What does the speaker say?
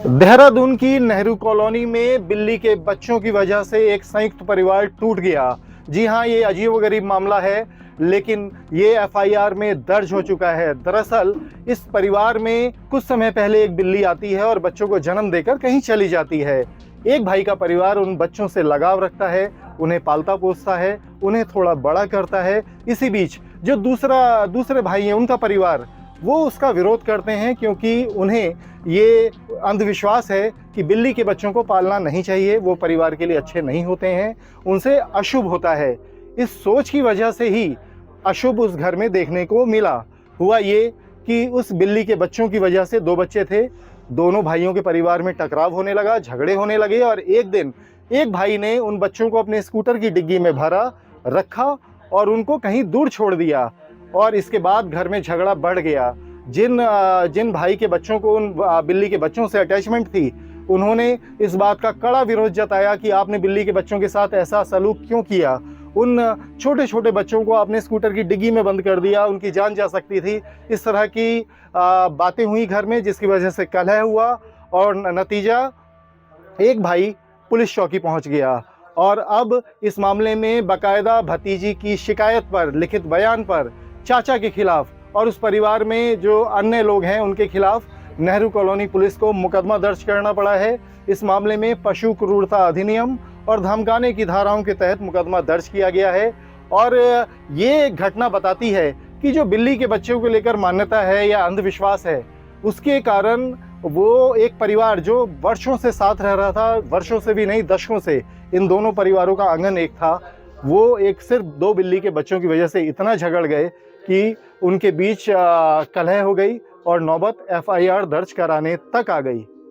देहरादून की नेहरू कॉलोनी में बिल्ली के बच्चों की वजह से एक संयुक्त परिवार टूट गया। जी हां, ये अजीबोगरीब मामला है, लेकिन ये एफआईआर में दर्ज हो चुका है। दरअसल इस परिवार में कुछ समय पहले एक बिल्ली आती है और बच्चों को जन्म देकर कहीं चली जाती है। एक भाई का परिवार उन बच्चों से लगाव रखता है, उन्हें पालता पोसता है, उन्हें थोड़ा बड़ा करता है। इसी बीच जो दूसरे भाई हैं, उनका परिवार, वो उसका विरोध करते हैं, क्योंकि उन्हें ये अंधविश्वास है कि बिल्ली के बच्चों को पालना नहीं चाहिए, वो परिवार के लिए अच्छे नहीं होते हैं, उनसे अशुभ होता है। इस सोच की वजह से ही अशुभ उस घर में देखने को मिला। हुआ ये कि उस बिल्ली के बच्चों की वजह से 2 बच्चे थे, दोनों भाइयों के परिवार में टकराव होने लगा, झगड़े होने लगे और एक दिन एक भाई ने उन बच्चों को अपने स्कूटर की डिग्गी में भरा, रखा और उनको कहीं दूर छोड़ दिया और इसके बाद घर में झगड़ा बढ़ गया। जिन भाई के बच्चों को उन बिल्ली के बच्चों से अटैचमेंट थी, उन्होंने इस बात का कड़ा विरोध जताया कि आपने बिल्ली के बच्चों के साथ ऐसा सलूक क्यों किया। उन छोटे छोटे बच्चों को आपने स्कूटर की डिग्गी में बंद कर दिया, उनकी जान जा सकती थी। इस तरह की बातें हुई घर में, जिसकी वजह से कलह हुआ और नतीजा एक भाई पुलिस चौकी पहुंच गया और अब इस मामले में बाकायदा भतीजी की शिकायत पर, लिखित बयान पर चाचा के खिलाफ और उस परिवार में जो अन्य लोग हैं उनके खिलाफ नेहरू कॉलोनी पुलिस को मुकदमा दर्ज करना पड़ा है। इस मामले में पशु क्रूरता अधिनियम और धमकाने की धाराओं के तहत मुकदमा दर्ज किया गया है। और ये घटना बताती है कि जो बिल्ली के बच्चों को लेकर मान्यता है या अंधविश्वास है, उसके कारण वो एक परिवार जो वर्षों से साथ रह रहा था, वर्षों से भी नहीं दशकों से इन दोनों परिवारों का आंगन एक था, वो एक सिर्फ 2 बिल्ली के बच्चों की वजह से इतना झगड़ गए कि उनके बीच कलह हो गई और नौबत एफआईआर दर्ज कराने तक आ गई।